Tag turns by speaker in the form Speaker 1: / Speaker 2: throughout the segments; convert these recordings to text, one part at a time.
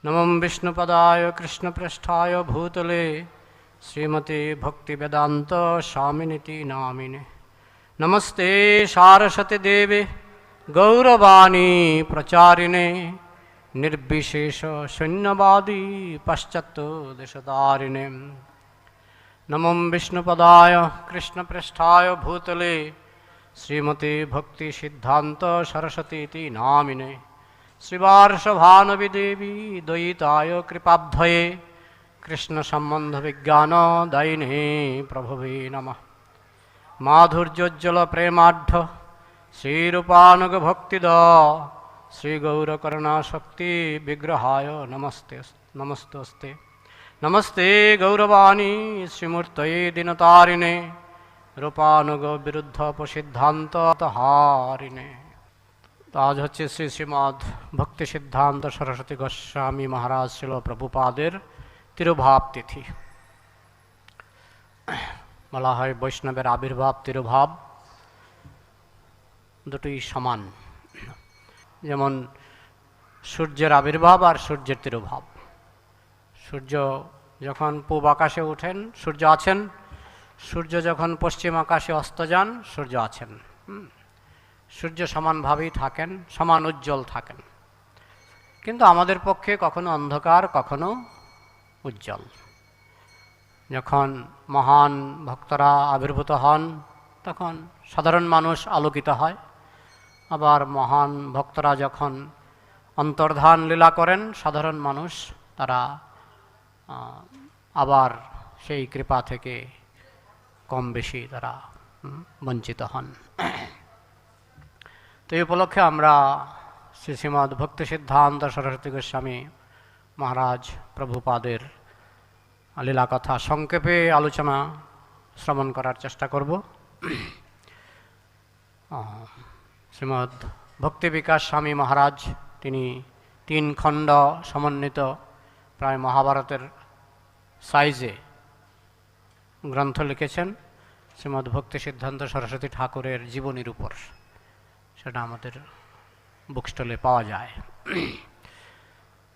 Speaker 1: नमो विष्णुपदाय कृष्णपृष्ठाय भूतले श्रीमते भक्तिवेदांत स्वामिनिति नामिने। नमस्ते सारस्वती देवे गौरवाणी प्रचारिणे निर्विशेष शून्यवादी पश्चात्तो देशधारिणे। नमो विष्णुपदाय कृष्णपृष्ठाय भूतले श्रीमते भक्ति सिद्धांत सरस्वती नामिने। श्रीवार्षभानवी देवी द्वैताय कृपाब्धये कृष्ण संबंध विज्ञान दायिने प्रभवे नमः। माधुर्योज्ज्वल प्रेमाढ्य श्रीरूपानुग भक्तिद श्री गौरकरुणा शक्ति विग्रहाय नमस्ते नमस्तोस्ते। नमस्ते गौरवाणी श्रीमूर्तये दिनतारिणे रूपानुग विरुद्ध उपसिद्धांत हारिणे। तो आज হচ্ছে শ্রী শ্রীমদ ভক্তি সিদ্ধান্ত সরস্বতী গোস্বামী মহারাজ শিল প্রভুপাদের তিরুভাব তিথি। বলা হয় বৈষ্ণবের আবির্ভাব তিরুভাব দুটোই সমান, যেমন সূর্যের আবির্ভাব আর সূর্যের তিরুভাব। সূর্য যখন পূব আকাশে ওঠেন সূর্য আছেন, সূর্য যখন পশ্চিম আকাশে অস্ত যান সূর্য আছেন। সূর্য সমানভাবেই থাকেন, সমান উজ্জ্বল থাকেন, কিন্তু আমাদের পক্ষে কখনো অন্ধকার কখনো উজ্জ্বল। যখন মহান ভক্তরা আবির্ভূত হন তখন সাধারণ মানুষ আলোকিত হয়, আবার মহান ভক্তরা যখন অন্তর্ধান লীলা করেন সাধারণ মানুষ তারা আবার সেই কৃপা থেকে কম বেশি তারা বঞ্চিত হন। তো এই উপলক্ষে আমরা শ্রী শ্রীমদ ভক্তি সিদ্ধান্ত সরস্বতী গোস্বামী মহারাজ প্রভুপাদের লীলা কথা সংক্ষেপে আলোচনা শ্রবণ করার চেষ্টা করব। শ্রীমদ ভক্তি বিকাশ স্বামী মহারাজ তিনি 3 খণ্ড সমন্বিত প্রায় মহাভারতের সাইজে গ্রন্থ লিখেছেন শ্রীমদ ভক্তি সিদ্ধান্ত সরস্বতী ঠাকুরের জীবনীর উপর। সেটা আমাদের বুক স্টলে পাওয়া যায়।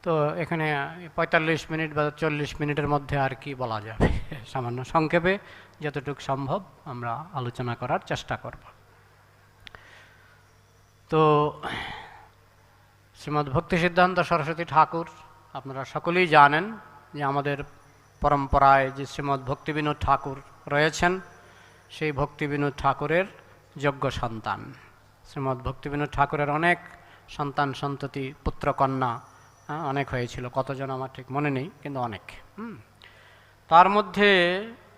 Speaker 1: তো এখানে 45 মিনিট বা 40 মিনিটের মধ্যে আর কি বলা যাবে, সামান্য সংক্ষেপে যতটুকু সম্ভব আমরা আলোচনা করার চেষ্টা করব। তো শ্রীমদ ভক্তি সিদ্ধান্ত সরস্বতী ঠাকুর আপনারা সকলেই জানেন যে আমাদের পরম্পরায় যে শ্রীমদ ভক্তি বিনোদ ঠাকুর রয়েছেন সেই ভক্তি বিনোদ ঠাকুরের যোগ্য সন্তান। শ্রীমদ ভক্তি বিনোদ ঠাকুরের অনেক সন্তান সন্ততি পুত্র কন্যা অনেক হয়েছিল, কতজন আমার ঠিক মনে নেই, কিন্তু অনেক। তার মধ্যে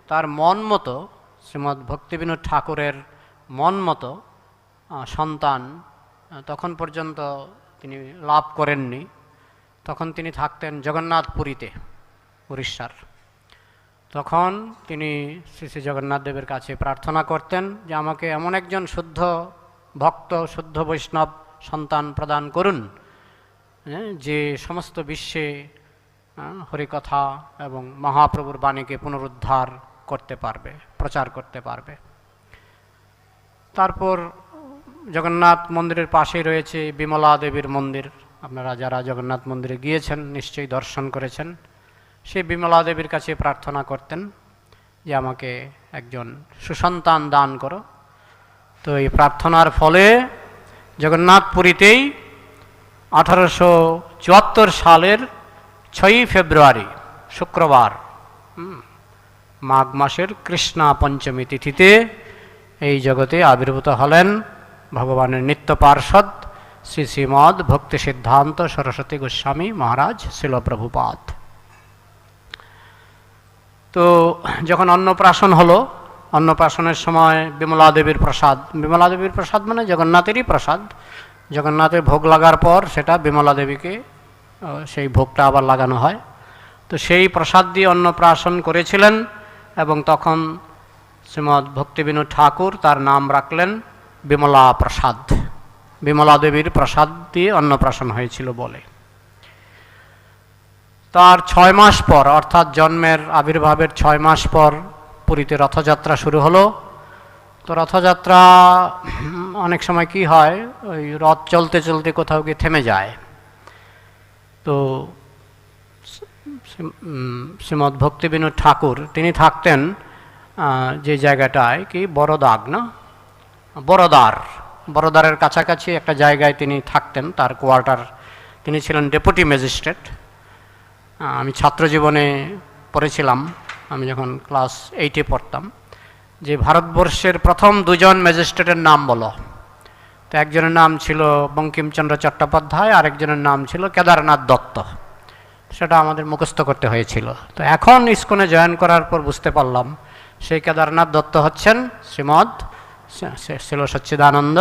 Speaker 1: তার মন মতো শ্রীমদ ভক্তি বিনোদ ঠাকুরের মন মতো সন্তান তখন পর্যন্ত তিনি লাভ করেননি। তখন তিনি থাকতেন জগন্নাথপুরীতে, উড়িষ্যার। তখন তিনি শ্রী শ্রী জগন্নাথ দেবের কাছে প্রার্থনা করতেন যে আমাকে এমন একজন শুদ্ধ ভক্ত শুদ্ধ বৈষ্ণব সন্তান প্রদান করুন যে সমস্ত বিশ্বে হরিকথা এবং মহাপ্রভুর বাণীকে পুনরুদ্ধার করতে পারবে, প্রচার করতে পারবে। তারপর জগন্নাথ মন্দিরের পাশেই রয়েছে বিমলা দেবীর মন্দির। আপনারা যারা জগন্নাথ মন্দিরে গিয়েছেন নিশ্চয়ই দর্শন করেছেন। সেই বিমলা দেবীর কাছে প্রার্থনা করতেন যে আমাকে একজন সুসন্তান দান করো। তো এই প্রার্থনার ফলে জগন্নাথপুরীতেই 1874 সালের 6 ফেব্রুয়ারি শুক্রবার মাঘ মাসের কৃষ্ণা পঞ্চমী তিথিতে এই জগতে আবির্ভূত হলেন ভগবানের নিত্য পার্ষদ শ্রী শ্রীমদ ভক্তি সিদ্ধান্ত সরস্বতী গোস্বামী মহারাজ শিল প্রভুপাদ। তো যখন অন্নপ্রাশন হলো, অন্নপ্রাশনের সময় বিমলা দেবীর প্রসাদ, বিমলা দেবীর প্রসাদ মানে জগন্নাথেরই প্রসাদ, জগন্নাথের ভোগ লাগার পর সেটা বিমলা দেবীকে সেই ভোগটা আবার লাগানো হয়। তো সেই প্রসাদ দিয়ে অন্নপ্রাশন করেছিলেন এবং তখন শ্রীমদ ভক্তি বিনোদ ঠাকুর তার নাম রাখলেন বিমলা প্রসাদ। বিমলা দেবীর প্রসাদ দিয়ে অন্নপ্রাশন হয়েছিল বলে। তার 6 মাস পর অর্থাৎ জন্মের আবির্ভাবের 6 মাস পর পুরীতে রথযাত্রা শুরু হলো। তো রথযাত্রা অনেক সময় কি হয়, ওই রথ চলতে চলতে কোথাও গিয়ে থেমে যায়। তো শ্রীমদ্ ভক্তিবিনোদ ঠাকুর তিনি থাকতেন যে জায়গাটায় কি বড়দাগ না, বড়দারের কাছাকাছি একটা জায়গায় তিনি থাকতেন, তার কোয়ার্টার। তিনি ছিলেন ডেপুটি ম্যাজিস্ট্রেট। আমি ছাত্র জীবনে পড়েছিলাম, আমি যখন ক্লাস 8-এ পড়তাম, যে ভারতবর্ষের প্রথম দুজন ম্যাজিস্ট্রেটের নাম বলো। তো একজনের নাম ছিল বঙ্কিমচন্দ্র চট্টোপাধ্যায়, আরেকজনের নাম ছিল কেদারনাথ দত্ত। সেটা আমাদের মুখস্থ করতে হয়েছিল। তো এখন ইসকনে জয়েন করার পর বুঝতে পারলাম সেই কেদারনাথ দত্ত হচ্ছেন শ্রীমৎ শিল সচ্চিদানন্দ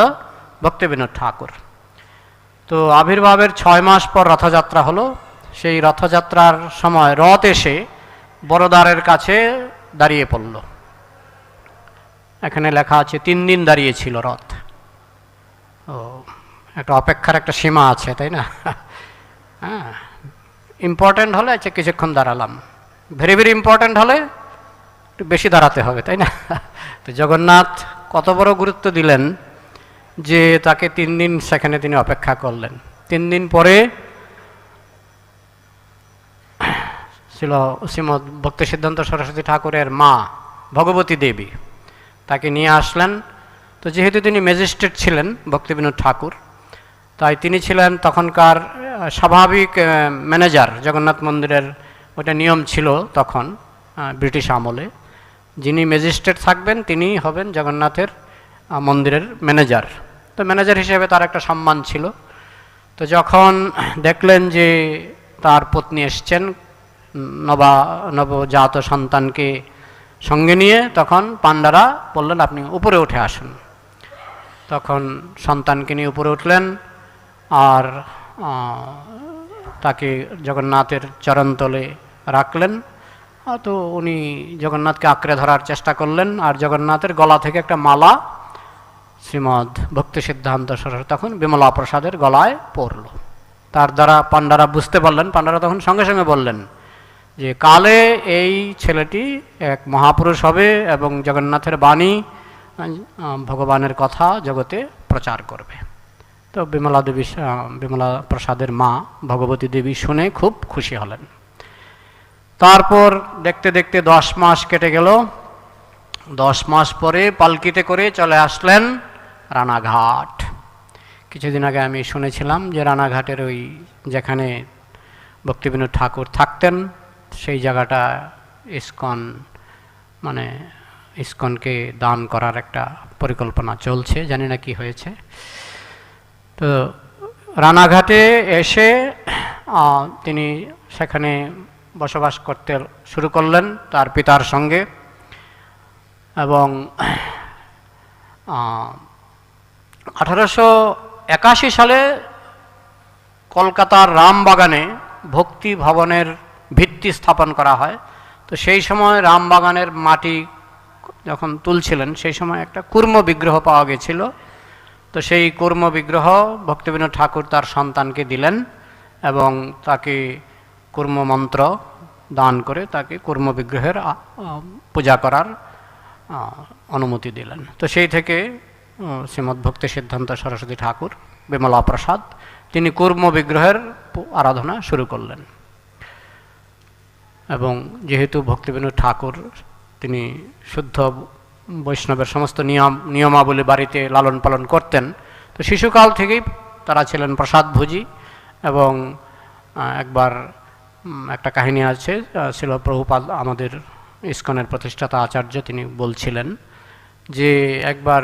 Speaker 1: ভক্তিবিনোদ ঠাকুর। তো আবির্ভাবের 6 মাস পর রথযাত্রা হলো। সেই রথযাত্রার সময় রথ এসে বড়দ্বারের কাছে দাঁড়িয়ে পড়ল। এখানে লেখা আছে 3 দিন দাঁড়িয়েছিল রথ। ও, একটা অপেক্ষার একটা সীমা আছে, তাই না? হ্যাঁ, ইম্পর্ট্যান্ট হলে আচ্ছা কিছুক্ষণ দাঁড়ালাম, ভেরি ভেরি ইম্পর্ট্যান্ট হলে একটু বেশি দাঁড়াতে হবে, তাই না? তো জগন্নাথ কত বড় গুরুত্ব দিলেন যে তাকে 3 দিন সেখানে তিনি অপেক্ষা করলেন। 3 দিন পরে ছিল শ্রীমদ্ ভক্তি সিদ্ধান্ত সরস্বতী ঠাকুরের মা ভগবতী দেবী, তাকে নিয়ে আসলেন। তো যেহেতু তিনি ম্যাজিস্ট্রেট ছিলেন ভক্তিবিনোদ ঠাকুর, তাই তিনি ছিলেন তখনকার স্বাভাবিক ম্যানেজার জগন্নাথ মন্দিরের। ওটা নিয়ম ছিল তখন ব্রিটিশ আমলে, যিনি ম্যাজিস্ট্রেট থাকবেন তিনি হবেন জগন্নাথের মন্দিরের ম্যানেজার। তো ম্যানেজার হিসেবে তার একটা সম্মান ছিল। তো যখন দেখলেন যে তার পত্নী এসছেন নবজাত সন্তানকে সঙ্গে নিয়ে, তখন পাণ্ডারা বললেন আপনি উপরে উঠে আসুন। তখন সন্তানকে নিয়ে উপরে উঠলেন আর তাকে জগন্নাথের চরণতলে রাখলেন। তো উনি জগন্নাথকে আঁকড়ে ধরার চেষ্টা করলেন, আর জগন্নাথের গলা থেকে একটা মালা শ্রীমদ্ ভক্তি সিদ্ধান্ত সরস্বতী তখন বিমলা প্রসাদের গলায় পড়ল। তার দ্বারা পাণ্ডারা বুঝতে পারলেন, পাণ্ডারা তখন সঙ্গে সঙ্গে বললেন যে কালে এই ছেলেটি এক মহাপুরুষ হবে এবং জগন্নাথের বাণী ভগবানের কথা জগতে প্রচার করবে। তো বিমলা প্রসাদের মা ভগবতী দেবী শুনে খুব খুশি হলেন। তারপর দেখতে দেখতে 10 মাস কেটে গেল। 10 মাস পরে পালকিতে করে চলে আসলেন রানাঘাট। কিছুদিন আগে আমি শুনেছিলাম যে রানাঘাটের ওই যেখানে ভক্তিবিনোদ ঠাকুর থাকতেন সেই জায়গাটা ইসকন ইসকনকে দান করার একটা পরিকল্পনা চলছে, জানি না কি হয়েছে। তো রানাঘাটে এসে তিনি সেখানে বসবাস করতে শুরু করলেন তার পিতার সঙ্গে। এবং 1881 সালে কলকাতার রামবাগানে ভক্তি ভবনের ভিত্তি স্থাপন করা হয়। তো সেই সময় রামবাগানের মাটি যখন তুলছিলেন সেই সময় একটা কুর্ম বিগ্রহ পাওয়া গেছিল। তো সেই কুর্ম বিগ্রহ ভক্তিবিনোদ ঠাকুর তার সন্তানকে দিলেন এবং তাকে কুর্ম মন্ত্র দান করে তাকে কুর্ম বিগ্রহের পূজা করার অনুমতি দিলেন। তো সেই থেকে শ্রীমদ্ ভক্তি সিদ্ধান্ত সরস্বতী ঠাকুর বিমলা প্রসাদ তিনি কুর্ম বিগ্রহের আরাধনা শুরু করলেন। এবং যেহেতু ভক্তিবিনোদ ঠাকুর তিনি শুদ্ধ বৈষ্ণবের সমস্ত নিয়মাবলী বাড়িতে লালন পালন করতেন, তো শিশুকাল থেকেই তারা ছিলেন প্রসাদভোজী। এবং একবার একটা কাহিনী আছে, ছিল প্রভুপাদ আমাদের ইসকনের প্রতিষ্ঠাতা আচার্য তিনি বলছিলেন যে একবার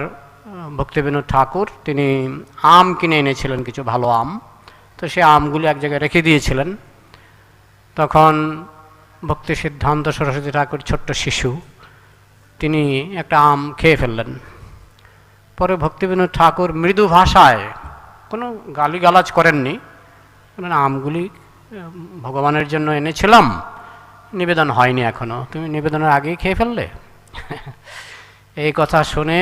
Speaker 1: ভক্তিবিনোদ ঠাকুর তিনি আম কিনে এনেছিলেন, কিছু ভালো আম। তো সেই আমগুলি এক জায়গায় রেখে দিয়েছিলেন। তখন ভক্তি সিদ্ধান্ত সরস্বতী ঠাকুর ছোট্ট শিশু, তিনি একটা আম খেয়ে ফেললেন। পরে ভক্তিবিনোদ ঠাকুর মৃদু ভাষায়, কোনো গালিগালাজ করেননি, আমগুলি ভগবানের জন্য এনেছিলাম, নিবেদন হয়নি এখনো, তুমি নিবেদনের আগেই খেয়ে ফেললে। এই কথা শুনে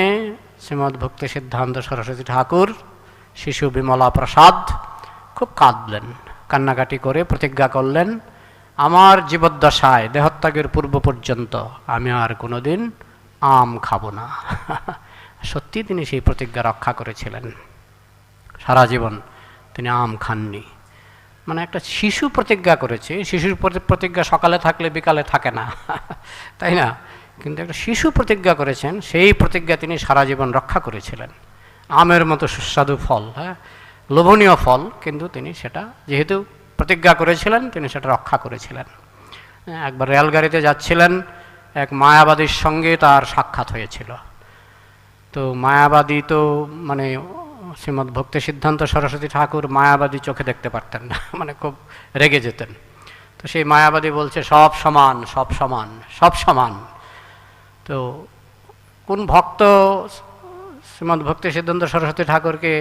Speaker 1: শ্রীমদ্ ভক্তি সিদ্ধান্ত সরস্বতী ঠাকুর শিশু বিমলা প্রসাদ খুব কাঁদলেন, কান্নাকাটি করে প্রতিজ্ঞা করলেন আমার জীবদ্দশায় দেহত্যাগের পূর্ব পর্যন্ত আমি আর কোনোদিন আম খাবো না। সত্যি তিনি সেই প্রতিজ্ঞা রক্ষা করেছিলেন, সারা জীবন তিনি আম খাননি। মানে একটা শিশু প্রতিজ্ঞা করেছে। শিশুর প্রতিজ্ঞা সকালে থাকলে বিকালে থাকে না, তাই না? কিন্তু একটা শিশু প্রতিজ্ঞা করেছেন, সেই প্রতিজ্ঞা তিনি সারা জীবন রক্ষা করেছিলেন। আমের মতো সুস্বাদু ফল, হ্যাঁ, লোভনীয় ফল, কিন্তু তিনি সেটা যেহেতু প্রতিজ্ঞা করেছিলেন তিনি সেটা রক্ষা করেছিলেন। একবার রেলগাড়িতে যাচ্ছিলেন, এক মায়াবাদীর সঙ্গে তার সাক্ষাৎ হয়েছিল। তো মায়াবাদী তো মানে শ্রীমদ্ ভক্তি সিদ্ধান্ত সরস্বতী ঠাকুর মায়াবাদী চোখে দেখতে পারতেন না, মানে খুব রেগে যেতেন। তো সেই মায়াবাদী বলছে সব সমান, সব সমান, সব সমান। তো কোন ভক্ত শ্রীমদ্ ভক্তি সিদ্ধান্ত সরস্বতী ঠাকুরকে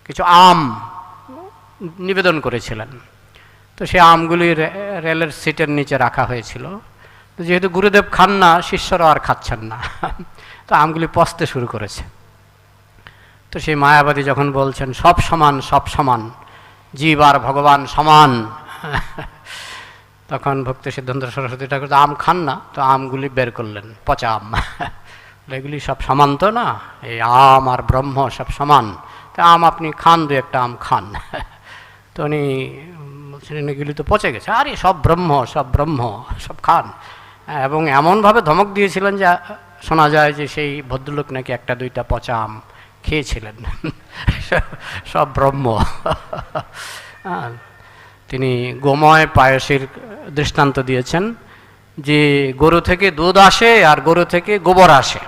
Speaker 1: কিছু আম নিবেদন করেছিলেন। তো সেই আমগুলি রেলের সিটের নিচে রাখা হয়েছিল। যেহেতু গুরুদেব খান না, শিষ্যরাও আর খাচ্ছেন না, তো আমগুলি পচতে শুরু করেছে। তো সেই মায়াবাদী যখন বলছেন সব সমান, সব সমান, জীব আর ভগবান সমান, তখন ভক্তি সিদ্ধান্ত সরস্বতী ঠাকুর আম খান না, তো আমগুলি বের করলেন, পচা আম। এগুলি সব সমান তো না, এই আম আর ব্রহ্ম সব সমান, তা আম আপনি খান, দু একটা আম খান। তো উনি বলছেন এগুলি তো পচে গেছে, আরে সব ব্রহ্ম, সব ব্রহ্ম, সব খান। এবং এমনভাবে ধমক দিয়েছিলেন যে শোনা যায় যে সেই ভদ্রলোক নাকি একটা দুইটা পচা আম খেয়েছিলেন। সব ব্রহ্ম। তিনি গোময় পায়সের দৃষ্টান্ত দিয়েছেন যে গরু থেকে দুধ আসে আর গরু থেকে গোবর আসে।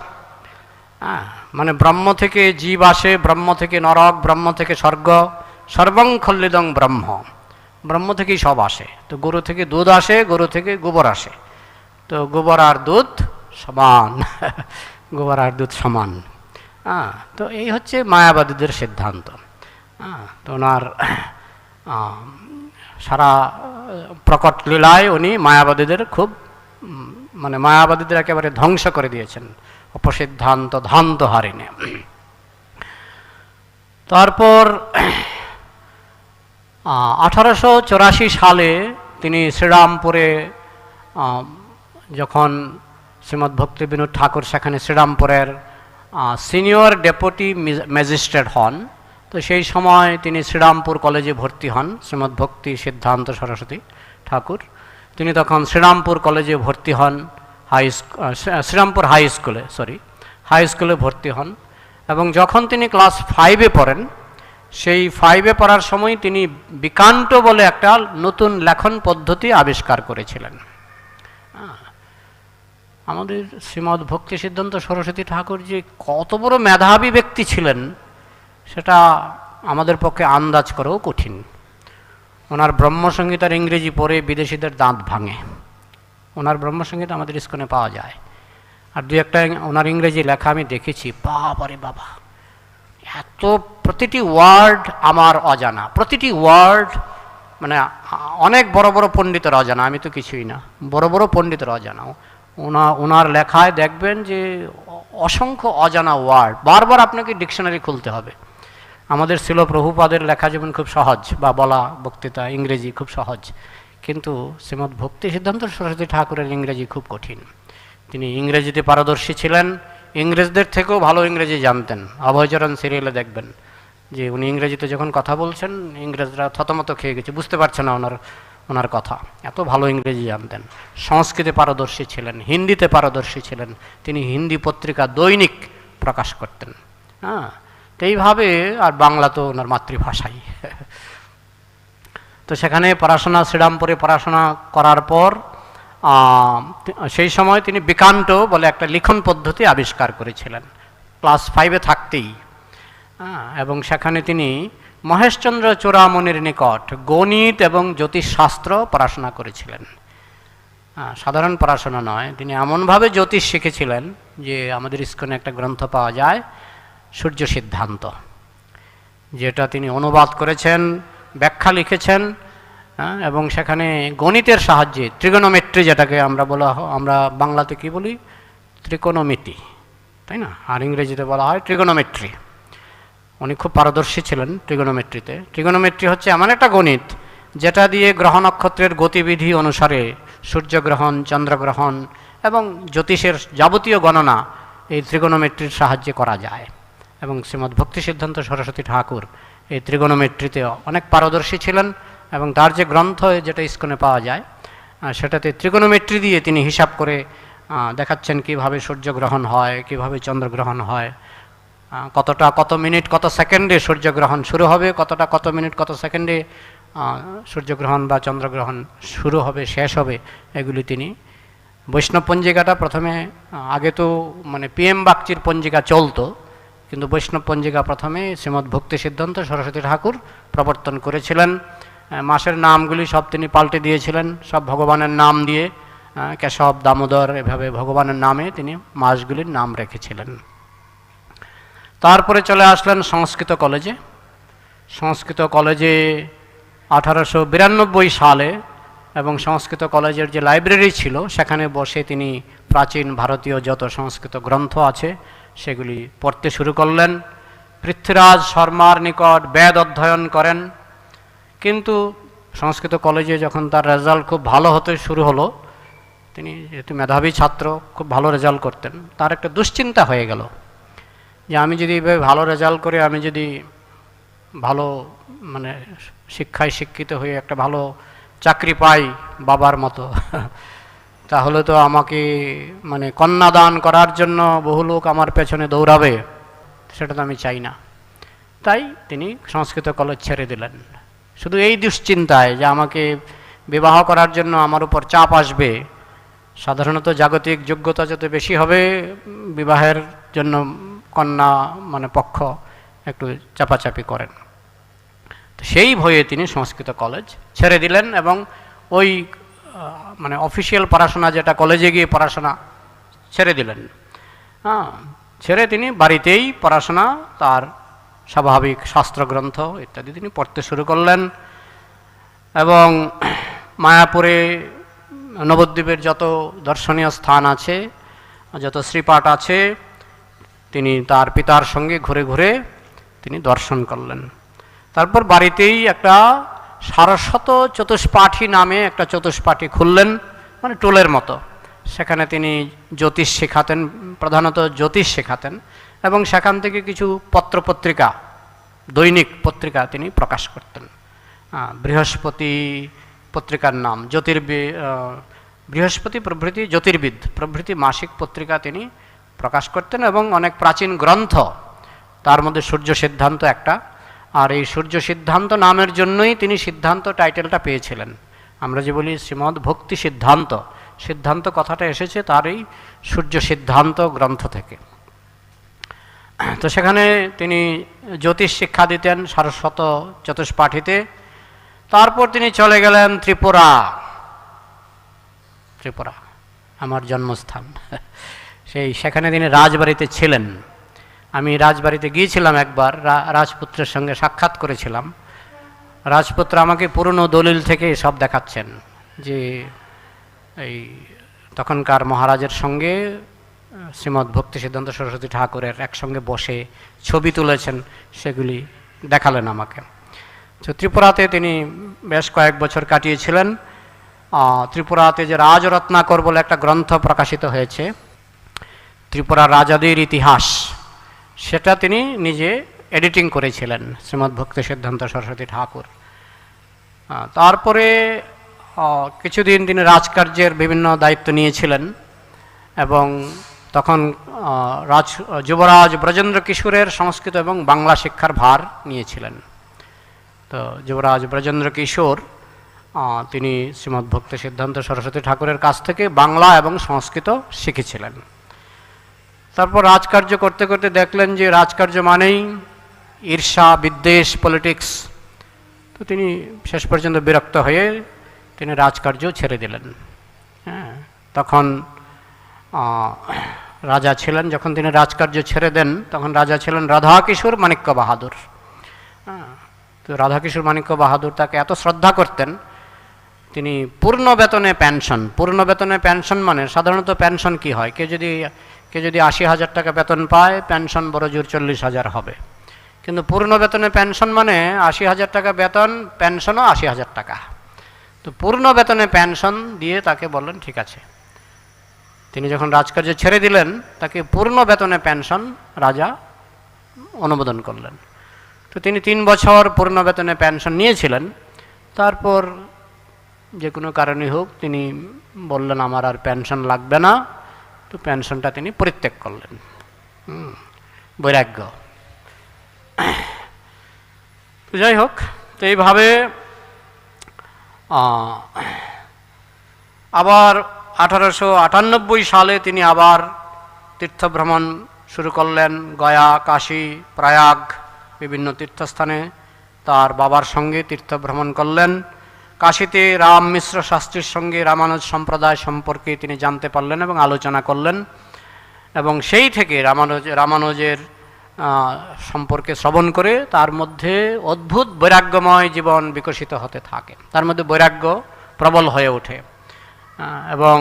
Speaker 1: মানে ব্রহ্ম থেকে জীব আসে, ব্রহ্ম থেকে নরক, ব্রহ্ম থেকে স্বর্গ, সর্বং খল্লিদং ব্রহ্ম, ব্রহ্ম থেকেই সব আসে। তো গরু থেকে দুধ আসে, গরু থেকে গোবর আসে, তো গোবর আর দুধ সমান, গোবর আর দুধ সমান। তো এই হচ্ছে মায়াবাদীদের সিদ্ধান্ত। তো ওনার সারা প্রকট লীলায় উনি মায়াবাদীদের খুব মানে মায়াবাদীদের একেবারে ধ্বংস করে দিয়েছেন, অপসিদ্ধান্ত ধান্ত হারিনে। তারপর 1884 সালে তিনি শ্রীরামপুরে, যখন শ্রীমদ্ ভক্তি বিনোদ ঠাকুর সেখানে শ্রীরামপুরের সিনিয়র ডেপুটি ম্যাজিস্ট্রেট হন, তো সেই সময় তিনি শ্রীরামপুর কলেজে ভর্তি হন, শ্রীমদ্ ভক্তি সিদ্ধান্ত সরস্বতী ঠাকুর। তিনি তখন শ্রীরামপুর কলেজে ভর্তি হন, শ্রীরামপুর হাই স্কুলে ভর্তি হন। এবং যখন তিনি ক্লাস 5-এ পড়েন, সেই 5-এ পড়ার সময় তিনি বিকান্ট বলে একটা নতুন লেখন পদ্ধতি আবিষ্কার করেছিলেন। আমাদের শ্রীমদ্ ভক্তি সিদ্ধান্ত সরস্বতী ঠাকুর যে কত বড় মেধাবী ব্যক্তি ছিলেন সেটা আমাদের পক্ষে আন্দাজ করাও কঠিন। ওনার ব্রহ্মসংগীতার ইংরেজি পড়ে বিদেশিদের দাঁত ভাঙে। ওনার ব্রহ্মসংগীত আমাদের ইস্কনে পাওয়া যায়, আর দু একটা ওনার ইংরেজি লেখা আমি দেখেছি, বাবারে বাবা, এত প্রতিটি ওয়ার্ড আমার অজানা, প্রতিটি ওয়ার্ড, মানে অনেক বড় বড় পণ্ডিতের অজানা, আমি তো কিছুই না, বড় বড় পণ্ডিতের অজানা। ওনার লেখায় দেখবেন যে অসংখ্য অজানা ওয়ার্ড, বারবার আপনাকে ডিকশনারি খুলতে হবে। আমাদের ছিল প্রভুপাদের লেখা যেমন খুব সহজ, বা বলা বক্তৃতা ইংরেজি খুব সহজ, কিন্তু শ্রীমদ্ ভক্তি সিদ্ধান্ত সরস্বতী ঠাকুরের ইংরেজি খুব কঠিন। তিনি ইংরেজিতে পারদর্শী ছিলেন, ইংরেজদের থেকেও ভালো ইংরেজি জানতেন। অভয়চরণ সিরিয়ালে দেখবেন যে উনি ইংরেজিতে যখন কথা বলছেন, ইংরেজরা থতমত খেয়ে গেছে, বুঝতে পারছে না ওনার কথা, এত ভালো ইংরেজি জানতেন। সংস্কৃতে পারদর্শী ছিলেন, হিন্দিতে পারদর্শী ছিলেন, তিনি হিন্দি পত্রিকা দৈনিক প্রকাশ করতেন। তো এইভাবে, আর বাংলা তো ওনার মাতৃভাষাই। তো সেখানে পড়াশোনা, শ্রীরামপুরে পড়াশোনা করার পর সেই সময় তিনি বিকান্ট বলে একটা লিখন পদ্ধতি আবিষ্কার করেছিলেন ক্লাস 5-এ থাকতেই। এবং সেখানে তিনি মহেশচন্দ্র চূড়ামণির নিকট গণিত এবং জ্যোতিষশাস্ত্র পড়াশোনা করেছিলেন। সাধারণ পড়াশোনা নয়, তিনি এমনভাবে জ্যোতিষ শিখেছিলেন যে আমাদের ইস্কনে একটা গ্রন্থ পাওয়া যায় সূর্য সিদ্ধান্ত, যেটা তিনি অনুবাদ করেছেন, ব্যাখ্যা লিখেছেন, এবং সেখানে গণিতের সাহায্যে ট্রিগোনোমেট্রি, যেটাকে আমরা বাংলাতে কি বলি, ত্রিকোণমিতি, তাই না, আর ইংরেজিতে বলা হয় ট্রিগোনোমেট্রি। উনি খুব পারদর্শী ছিলেন ট্রিগোনোমেট্রিতে। ট্রিগোনোমেট্রি হচ্ছে এমন একটা গণিত যেটা দিয়ে গ্রহ নক্ষত্রের গতিবিধি অনুসারে সূর্যগ্রহণ, চন্দ্রগ্রহণ এবং জ্যোতিষের যাবতীয় গণনা এই ত্রিগোনোমেট্রির সাহায্যে করা যায়। এবং শ্রীমদ্ ভক্তি সিদ্ধান্ত সরস্বতী ঠাকুর এই ত্রিগোণমিত্রিতে অনেক পারদর্শী ছিলেন এবং তার যে গ্রন্থ যেটা ইস্কনে পাওয়া যায় সেটাতে ত্রিগোণমিত্রি দিয়ে তিনি হিসাব করে দেখাচ্ছেন কিভাবে সূর্যগ্রহণ হয়, কিভাবে চন্দ্রগ্রহণ হয়, কতটা কত মিনিট কত সেকেন্ডে সূর্যগ্রহণ শুরু হবে, কতটা কত মিনিট কত সেকেন্ডে সূর্যগ্রহণ বা চন্দ্রগ্রহণ শুরু হবে শেষ হবে, এগুলি তিনি বৈষ্ণব পঞ্জিকাটা প্রথমে আগে তো মানে পিএম বাগচির পঞ্জিকা চলতো, কিন্তু বৈষ্ণব পঞ্জিকা প্রথমে শ্রীমদ্ ভক্তি সিদ্ধান্ত সরস্বতী ঠাকুর প্রবর্তন করেছিলেন। মাসের নামগুলি সব তিনি পাল্টে দিয়েছিলেন, সব ভগবানের নাম দিয়ে, কেশব দামোদর এভাবে ভগবানের নামে তিনি মাসগুলির নাম রেখেছিলেন। তারপরে চলে আসলেন সংস্কৃত কলেজে। সংস্কৃত কলেজে 1892 সালে এবং সংস্কৃত কলেজের যে লাইব্রেরি ছিল সেখানে বসে তিনি প্রাচীন ভারতীয় যত সংস্কৃত গ্রন্থ আছে সেগুলি পড়তে শুরু করলেন। পৃথ্বীরাজ শর্মার নিকট বেদ অধ্যয়ন করেন, কিন্তু সংস্কৃত কলেজে যখন তার রেজাল্ট খুব ভালো হতে শুরু হলো, তিনি যেহেতু মেধাবী ছাত্র, খুব ভালো রেজাল্ট করতেন, তার একটা দুশ্চিন্তা হয়ে গেল যে আমি যদি এভাবে ভালো রেজাল্ট করে আমি যদি ভালো মানে শিক্ষায় শিক্ষিত হয়ে একটা ভালো চাকরি পাই বাবার মতো, তাহলে তো আমাকে মানে কন্যাদান করার জন্য বহু লোক আমার পেছনে দৌড়াবে, সেটা তো আমি চাই না। তাই তিনি সংস্কৃত কলেজ ছেড়ে দিলেন শুধু এই দুশ্চিন্তায় যে আমাকে বিবাহ করার জন্য আমার উপর চাপ আসবে। সাধারণত জাগতিক যোগ্যতা যত বেশি হবে বিবাহের জন্য কন্যা মানে পক্ষ একটু চাপাচাপি করেন, তো সেই ভয়ে তিনি সংস্কৃত কলেজ ছেড়ে দিলেন এবং ওই মানে অফিসিয়াল পড়াশোনা যেটা কলেজে গিয়ে পড়াশোনা ছেড়ে দিলেন। ছেড়ে তিনি বাড়িতেই পড়াশোনা, তার স্বাভাবিক শাস্ত্রগ্রন্থ ইত্যাদি তিনি পড়তে শুরু করলেন এবং মায়াপুরে নবদ্বীপের যত দর্শনীয় স্থান আছে, যত শ্রীপাঠ আছে, তিনি তার পিতার সঙ্গে ঘুরে ঘুরে তিনি দর্শন করলেন। তারপর বাড়িতেই একটা সারস্বত চতুষ্পাঠী নামে একটা চতুষ্পাঠী খুললেন, মানে টোলের মতো। সেখানে তিনি জ্যোতিষ শেখাতেন, প্রধানত জ্যোতিষ শেখাতেন এবং সেখান থেকে কিছু পত্রপত্রিকা, দৈনিক পত্রিকা তিনি প্রকাশ করতেন। বৃহস্পতি পত্রিকার নাম বৃহস্পতি প্রভৃতি, জ্যোতির্বিদ প্রভৃতি মাসিক পত্রিকা তিনি প্রকাশ করতেন এবং অনেক প্রাচীন গ্রন্থ, তার মধ্যে সূর্য সিদ্ধান্ত একটা। আর এই সূর্য সিদ্ধান্ত নামের জন্যই তিনি সিদ্ধান্ত টাইটেলটা পেয়েছিলেন। আমরা যে বলি শ্রীমদ্ ভক্তি সিদ্ধান্ত, সিদ্ধান্ত কথাটা এসেছে তার এই সূর্য সিদ্ধান্ত গ্রন্থ থেকে। তো সেখানে তিনি জ্যোতিষ শিক্ষা দিতেন সারস্বত চতুষ্পাঠীতে। তারপর তিনি চলে গেলেন ত্রিপুরা। ত্রিপুরা আমার জন্মস্থান, সেখানে তিনি রাজবাড়িতে ছিলেন। আমি রাজবাড়িতে গিয়েছিলাম একবার, রাজপুত্রের সঙ্গে সাক্ষাৎ করেছিলাম। রাজপুত্র আমাকে পুরনো দলিল থেকে সব দেখাচ্ছেন যে এই তখনকার মহারাজের সঙ্গে শ্রীমদ্ ভক্তি সিদ্ধান্ত সরস্বতী ঠাকুরের একসঙ্গে বসে ছবি তুলেছেন, সেগুলি দেখালেন আমাকে। তো ত্রিপুরাতে তিনি বেশ কয়েক বছর কাটিয়েছিলেন। ত্রিপুরাতে যে রাজরত্নাকর বলে একটা গ্রন্থ প্রকাশিত হয়েছে, ত্রিপুরা রাজাদের ইতিহাস, সেটা তিনি নিজে এডিটিং করেছিলেন শ্রীমদ্ ভক্তি সিদ্ধান্ত সরস্বতী ঠাকুর। তারপরে কিছুদিন তিনি রাজকার্যের বিভিন্ন দায়িত্ব নিয়েছিলেন এবং তখন যুবরাজ ব্রজেন্দ্র কিশোরের সংস্কৃত এবং বাংলা শিক্ষার ভার নিয়েছিলেন। তো যুবরাজ ব্রজেন্দ্র কিশোর তিনি শ্রীমদ্ ভক্তি সিদ্ধান্ত সরস্বতী ঠাকুরের কাছ থেকে বাংলা এবং সংস্কৃত শিখেছিলেন। তারপর রাজকার্য করতে করতে দেখলেন যে রাজকার্য মানেই ঈর্ষা, বিদ্বেষ, পলিটিক্স। তো তিনি শেষ পর্যন্ত বিরক্ত হয়ে তিনি রাজকার্য ছেড়ে দিলেন। তখন রাজা ছিলেন, যখন তিনি রাজকার্য ছেড়ে দেন তখন রাজা ছিলেন রাধাকিশোর মাণিক্য বাহাদুর। তো রাধাকিশোর মাণিক্য বাহাদুর তাকে এত শ্রদ্ধা করতেন, তিনি পূর্ণ বেতনে পেনশন, পূর্ণ বেতনে পেনশন মানে সাধারণত পেনশন কি হয়, কেউ যদি 80,000 টাকা বেতন পায়, পেনশন বড় জোর 40,000 হবে। কিন্তু পূর্ণ বেতনে পেনশন মানে 80,000 টাকা বেতন, পেনশনও 80,000 টাকা। তো পূর্ণ বেতনে পেনশন দিয়ে তাকে বললেন ঠিক আছে। তিনি যখন রাজকার্য ছেড়ে দিলেন তাকে পূর্ণ বেতনে পেনশন রাজা অনুমোদন করলেন। তো তিনি 3 বছর পূর্ণ বেতনে পেনশন নিয়েছিলেন। তারপর যে কোনো কারণে হোক তিনি বললেন আমার আর পেনশন লাগবে না, তো পেনশনটা তিনি পরিত্যাগ করলেন। বৈরাগ্য। তো যাই হোক, তো এইভাবে আবার 1898 সালে তিনি আবার তীর্থভ্রমণ শুরু করলেন। গয়া, কাশী, প্রয়াগ বিভিন্ন তীর্থস্থানে তার বাবার সঙ্গে তীর্থভ্রমণ করলেন। কাশীতে রাম মিশ্র শাস্ত্রীর সঙ্গে রামানুজ সম্প্রদায় সম্পর্কে তিনি জানতে পারলেন এবং আলোচনা করলেন, এবং সেই থেকে রামানুজের সম্পর্কে শ্রবণ করে তার মধ্যে অদ্ভুত বৈরাগ্যময় জীবন বিকশিত হতে থাকে। তার মধ্যে বৈরাগ্য প্রবল হয়ে ওঠে এবং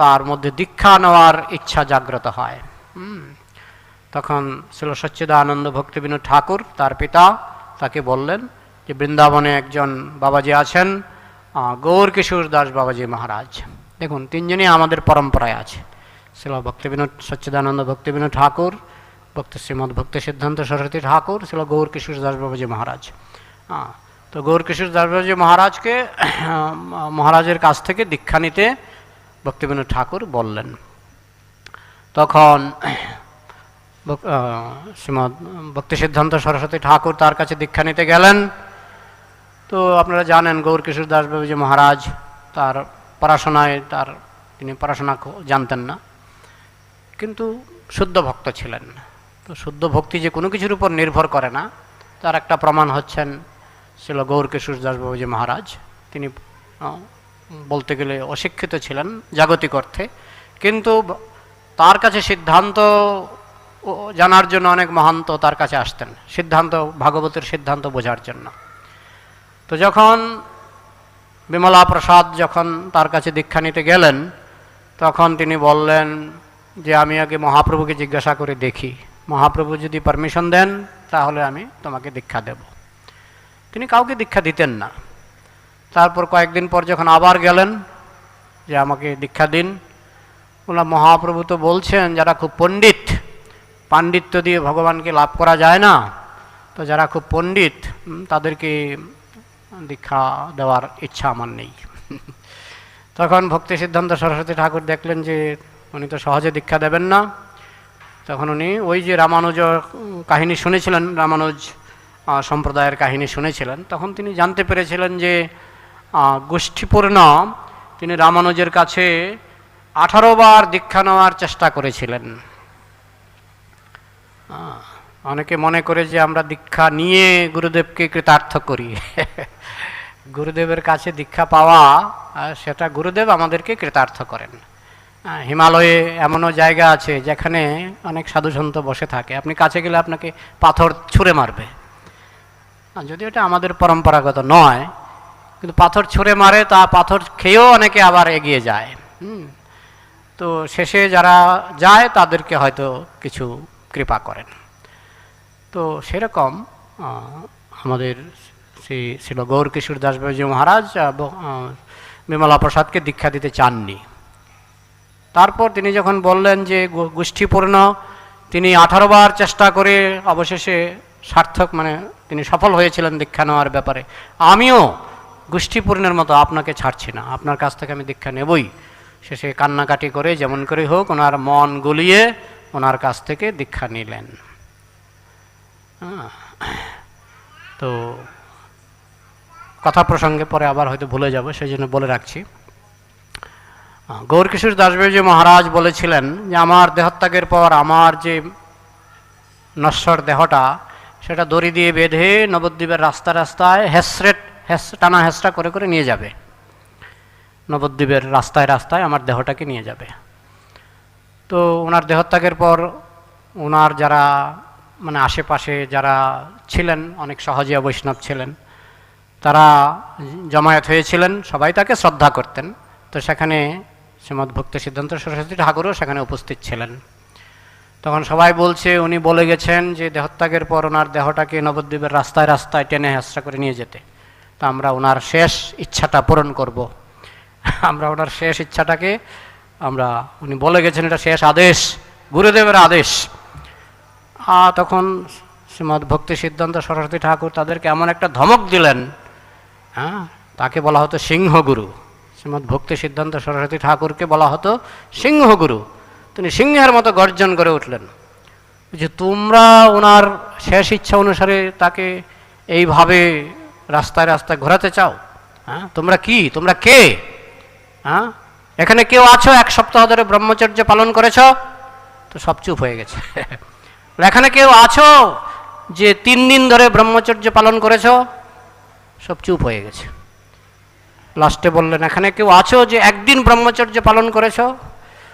Speaker 1: তার মধ্যে দীক্ষা নেওয়ার ইচ্ছা জাগ্রত হয়। তখন শ্রী সচ্চিদানন্দ ভক্তিবিনোদ ঠাকুর তার পিতা তাকে বললেন যে বৃন্দাবনে একজন বাবাজি আছেন, গৌর কিশোর দাস বাবাজি মহারাজ। দেখুন, তিনজনই আমাদের পরম্পরায় আছে, শ্রী ভক্তিবিনোদ সচ্চিদানন্দ ভক্তিবিনোদ ঠাকুর, ভক্তি শ্রীমৎ ভক্তি সিদ্ধান্ত সরস্বতী ঠাকুর, শ্রী গৌর কিশোর দাস বাবাজি মহারাজ। তো গৌর কিশোর দাস বাবাজি মহারাজকে মহারাজের কাছ থেকে দীক্ষা নিতে ভক্তিবিনোদ ঠাকুর বললেন। তখন শ্রীমৎ ভক্তি সিদ্ধান্ত সরস্বতী ঠাকুর তার কাছে দীক্ষা নিতে গেলেন। তো আপনারা জানেন গৌর কিশোর দাস বাবাজি মহারাজ তার পড়াশোনায় তিনি পড়াশোনা জানতেন না, কিন্তু শুদ্ধ ভক্ত ছিলেন। তো শুদ্ধ ভক্তি যে কোনো কিছুর উপর নির্ভর করে না, তার একটা প্রমাণ হচ্ছেন ছিল গৌর কিশোর দাস বাবাজি মহারাজ। তিনি বলতে গেলে অশিক্ষিত ছিলেন জাগতিক অর্থে, কিন্তু তার কাছে সিদ্ধান্ত জানার জন্য অনেক মহান্ত তার কাছে আসতেন, সিদ্ধান্ত ভাগবতের সিদ্ধান্ত বোঝার জন্য। তো যখন বিমলা প্রসাদ যখন তার কাছে দীক্ষা নিতে গেলেন, তখন তিনি বললেন যে আমি আগে মহাপ্রভুকে জিজ্ঞাসা করে দেখি, মহাপ্রভু যদি পারমিশন দেন তাহলে আমি তোমাকে দীক্ষা দেব। তিনি কাউকে দীক্ষা দিতেন না। তারপর কয়েকদিন পর যখন আবার গেলেন যে আমাকে দীক্ষা দিন, বললাম মহাপ্রভু তো বলছেন যারা খুব পণ্ডিত, পাণ্ডিত্য দিয়ে ভগবানকে লাভ করা যায় না, তো যারা খুব পণ্ডিত তাদেরকে দীক্ষা দেওয়ার ইচ্ছা আমার নেই। তখন ভক্তি সিদ্ধান্ত সরস্বতী ঠাকুর দেখলেন যে উনি তো সহজে দীক্ষা দেবেন না। তখন উনি ওই যে রামানুজ কাহিনী শুনেছিলেন, রামানুজ সম্প্রদায়ের কাহিনী শুনেছিলেন, তখন তিনি জানতে পেরেছিলেন যে গোষ্ঠীপূর্ণ তিনি রামানুজের কাছে 18 বার দীক্ষা নেওয়ার চেষ্টা করেছিলেন। অনেকে মনে করে যে আমরা দীক্ষা নিয়ে গুরুদেবকে কৃতার্থ করি। গুরুদেবের কাছে দীক্ষা পাওয়া, সেটা গুরুদেব আমাদেরকে কৃতার্থ করেন। হিমালয়ে এমনও জায়গা আছে যেখানে অনেক সাধুসন্ত বসে থাকে, আপনি কাছে গেলে আপনাকে পাথর ছুঁড়ে মারবে। যদিও এটা আমাদের পরম্পরাগত নয়, কিন্তু পাথর ছুঁড়ে মারে, তা পাথর খেয়েও অনেকে আবার এগিয়ে যায়। তো শেষে যারা যায় তাদেরকে হয়তো কিছু কৃপা করেন। তো সেরকম আমাদের ছিল গৌর কিশোর দাস বাবাজি মহারাজ বিমলা প্রসাদকে দীক্ষা দিতে চাননি। তারপর তিনি যখন বললেন যে গোষ্ঠীপূর্ণ, তিনি 18 বার চেষ্টা করে অবশেষে সার্থক, মানে তিনি সফল হয়েছিলেন দীক্ষা নেওয়ার ব্যাপারে। আমিও গোষ্ঠীপূর্ণের মতো আপনাকে ছাড়ছি না, আপনার কাছ থেকে আমি দীক্ষা নেবই। শেষে কান্নাকাটি করে যেমন করে হোক ওনার মন গলিয়ে ওনার কাছ থেকে দীক্ষা নিলেন। তো কথা প্রসঙ্গে পরে আবার হয়তো ভুলে যাব, সেই জন্য বলে রাখছি। গৌর কিশোর দাস বাবাজি মহারাজ বলেছিলেন যে আমার দেহত্যাগের পর আমার যে নশ্বর দেহটা, সেটা দড়ি দিয়ে বেঁধে নবদ্বীপের রাস্তায় টানা হেসরা করে করে নিয়ে যাবে। নবদ্বীপের রাস্তায় আমার দেহটাকে নিয়ে যাবে। তো ওনার দেহত্যাগের পর ওনার যারা মানে আশেপাশে যারা ছিলেন, অনেক সহজিয়া বৈষ্ণব ছিলেন, তারা জমায়েত হয়েছিলেন, সবাই তাকে শ্রদ্ধা করতেন। তো সেখানে শ্রীমৎ ভক্তি সিদ্ধান্ত সরস্বতী ঠাকুরও সেখানে উপস্থিত ছিলেন। তখন সবাই বলছে উনি বলে গেছেন যে দেহত্যাগের পর ওনার দেহটাকে নবদ্বীপের রাস্তায় টেনে হেসরা করে নিয়ে যেতে। তো আমরা ওনার শেষ ইচ্ছাটা পূরণ করব। আমরা ওনার শেষ ইচ্ছাটাকে উনি বলে গেছেন, এটা শেষ আদেশ, গুরুদেবের আদেশ। তখন শ্রীমদ্ ভক্তি সিদ্ধান্ত সরস্বতী ঠাকুর তাদেরকে এমন একটা ধমক দিলেন, হ্যাঁ, তাকে বলা হতো সিংহগুরু। শ্রীমদ্ ভক্তি সিদ্ধান্ত সরস্বতী ঠাকুরকে বলা হতো সিংহগুরু। তিনি সিংহের মতো গর্জন করে উঠলেন যে তোমরা ওনার শেষ ইচ্ছা অনুসারে তাকে এইভাবে রাস্তায় রাস্তায় ঘোরাতে চাও? হ্যাঁ, তোমরা কি, তোমরা কে? হ্যাঁ, এখানে কেউ আছো 1 সপ্তাহ ধরে ব্রহ্মচর্য পালন করেছ? তো সব চুপ হয়ে গেছে। এখানে কেউ আছো যে 3 দিন ধরে ব্রহ্মচর্য পালন করেছ? সব চুপ হয়ে গেছে। লাস্টে বললেন এখানে কেউ আছো যে 1 দিন ব্রহ্মচর্য পালন করেছ?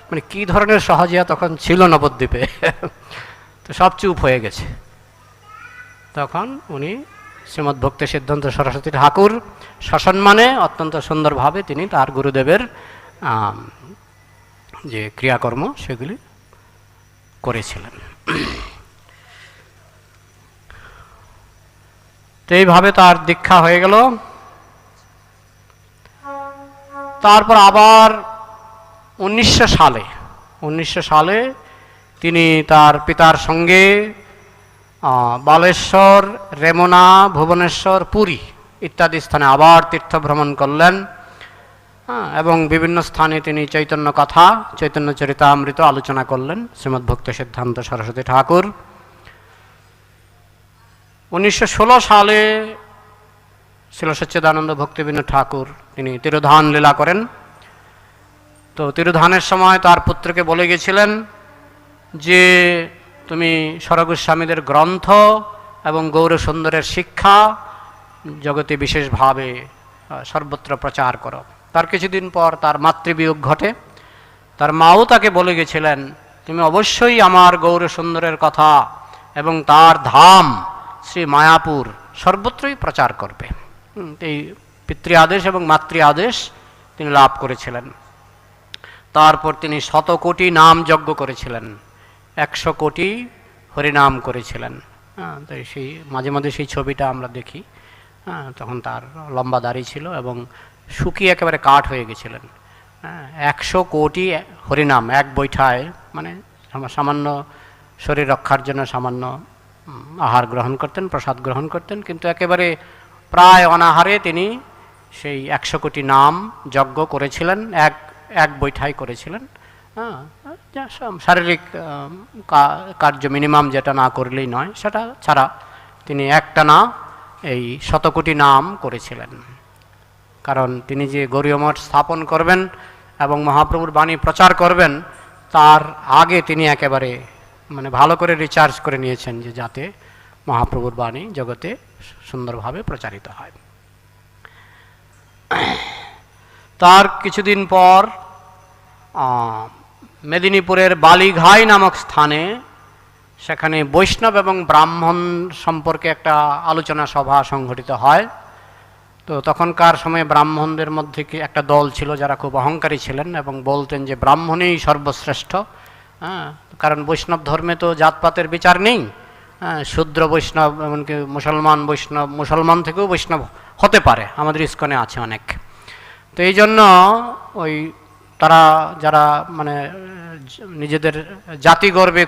Speaker 1: মানে কি ধরনের সহজিয়া তখন ছিল নবদ্বীপে। তো সব চুপ হয়ে গেছে। তখন উনি শ্রীমদ্ ভক্তি সিদ্ধান্ত সরস্বতী ঠাকুর সসম্মানে অত্যন্ত সুন্দরভাবে তিনি তার গুরুদেবের যে ক্রিয়াকর্ম সেগুলি করেছিলেন। তো এইভাবে তার দীক্ষা হয়ে গেল। তারপর আবার 1900 সালে তিনি তার পিতার সঙ্গে বালেশ্বর, রেমনা, ভুবনেশ্বর, পুরী ইত্যাদি স্থানে আবার তীর্থ ভ্রমণ করলেন এবং বিভিন্ন স্থানে তিনি চৈতন্য কথা, চৈতন্য চরিতামৃত আলোচনা করলেন শ্রীমদ্ ভক্তি সিদ্ধান্ত সরস্বতী ঠাকুর। 1916 সালে শ্রীল সচ্চিদানন্দ ভক্তিবিনোদ ঠাকুর তিনি তিরোধান লীলা করেন। তো তিরোধানের সময় তার পুত্রকে বলে গেছিলেন যে তুমি সরগোস্বামীদের গ্রন্থ এবং গৌরসুন্দরের শিক্ষা জগতে বিশেষভাবে সর্বত্র প্রচার করো। তার কিছুদিন পর তার মাতৃবিয়োগ ঘটে। তার মাও তাকে বলে গেছিলেন তুমি অবশ্যই আমার গৌরসুন্দরের কথা এবং তার ধাম শ্রী মায়াপুর সর্বত্রই প্রচার করবে। এই পিতৃ আদেশ এবং মাতৃ আদেশ তিনি লাভ করেছিলেন। তারপর তিনি 100 কোটি নাম যজ্ঞ করেছিলেন, 100 কোটি হরিনাম করেছিলেন। তাই সেই মাঝে মাঝে সেই ছবিটা আমরা দেখি। তখন তার লম্বা দাড়ি ছিল এবং শুকিয়ে একেবারে কাঠ হয়ে গেছিলেন। 100 কোটি হরিনাম এক বৈঠায়, মানে সামান্য শরীর রক্ষার জন্য সামান্য আহার গ্রহণ করতেন, প্রসাদ গ্রহণ করতেন, কিন্তু একেবারে প্রায় অনাহারে তিনি সেই 100 কোটি নাম যজ্ঞ করেছিলেন, এক বৈঠায় করেছিলেন। শারীরিক কার্য মিনিমাম যেটা না করলেই নয় সেটা ছাড়া তিনি একটানা এই 100 কোটি নাম করেছিলেন। কারণ তিনি যে গৌড়ীয় মঠ স্থাপন করবেন এবং মহাপ্রভুর বাণী প্রচার করবেন তার আগে তিনি একেবারে মানে ভালো করে রিচার্জ করে নিয়েছেন যে যাতে মহাপ্রভুর বাণী জগতে সুন্দরভাবে প্রচারিত হয়। তার কিছুদিন পর মেদিনীপুরের বালিঘাই নামক স্থানে সেখানে বৈষ্ণব এবং ব্রাহ্মণ সম্পর্কে একটা আলোচনা সভা সংঘটিত হয়। তো তখনকার সময়ে ব্রাহ্মণদের মধ্যে কি একটা দল ছিল যারা খুব অহংকারী ছিলেন এবং বলতেন যে ব্রাহ্মণই সর্বশ্রেষ্ঠ। কারণ বৈষ্ণব ধর্মে তো জাতপাতের বিচার নেই। শূদ্র বৈষ্ণব এমনকি মুসলমান থেকেও বৈষ্ণব হতে পারে, আমাদের ইস্কনে আছে অনেক। তো এই জন্য ওই তারা যারা মানে নিজেদের জাতি গর্বে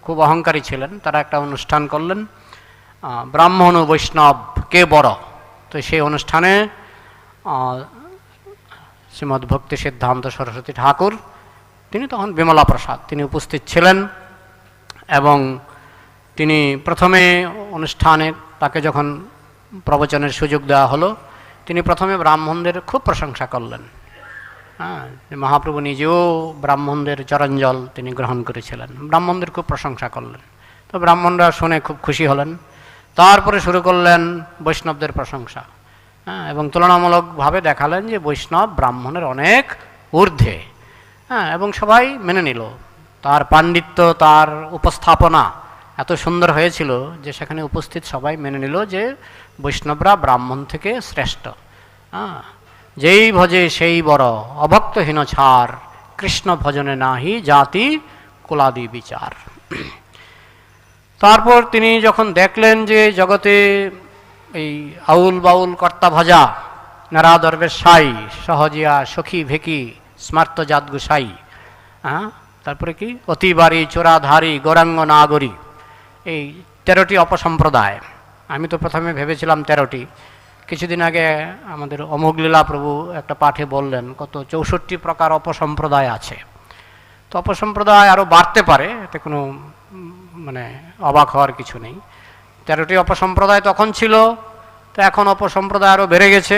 Speaker 1: খুব অহংকারী ছিলেন তারা একটা অনুষ্ঠান করলেন, ব্রাহ্মণ ও বৈষ্ণব কে বড়। তো সেই অনুষ্ঠানে শ্রীমদ্ ভক্তি সিদ্ধান্ত সরস্বতী ঠাকুর তিনি তখন বিমলা প্রসাদ তিনি উপস্থিত ছিলেন এবং তিনি প্রথমে অনুষ্ঠানে তাকে যখন প্রবচনের সুযোগ দেওয়া হলো তিনি প্রথমে ব্রাহ্মণদের খুব প্রশংসা করলেন। মহাপ্রভু নিজেও ব্রাহ্মণদের চরণজল তিনি গ্রহণ করেছিলেন, ব্রাহ্মণদের খুব প্রশংসা করলেন। তো ব্রাহ্মণরা শুনে খুব খুশি হলেন। তারপরে শুরু করলেন বৈষ্ণবদের প্রশংসা এবং তুলনামূলকভাবে দেখালেন যে বৈষ্ণব ব্রাহ্মণের অনেক ঊর্ধ্বে। এবং সবাই মেনে নিল। তার পাণ্ডিত্য, তার উপস্থাপনা এত সুন্দর হয়েছিল যে সেখানে উপস্থিত সবাই মেনে নিল যে বৈষ্ণবরা ব্রাহ্মণ থেকে শ্রেষ্ঠ। যেই ভজে সেই বড়, অভক্তহীন ছাড়, কৃষ্ণ ভজনে নাহি জাতি কুলাদি বিচার। তারপর তিনি যখন দেখলেন যে জগতে এই আউল বাউল কর্তা ভজা, নারা দরবেশ সাই, সহজিয়া সখী ভেকি, স্মার্ত জাত গুসাই, তারপরে কি অতিবারী চোরাধারী গৌরাঙ্গ নাগরী, এই 13টি অপসম্প্রদায়। আমি তো প্রথমে ভেবেছিলাম 13টি। কিছুদিন আগে আমাদের অমোঘলীলা প্রভু একটা পাঠে বললেন কত 64 প্রকার অপসম্প্রদায় আছে। তো অপসম্প্রদায় আরও বাড়তে পারে, এতে কোনো মানে অবাক হওয়ার কিছু নেই। 13টি অপসম্প্রদায় তখন ছিল, তো এখন অপসম্প্রদায় আরও বেড়ে গেছে।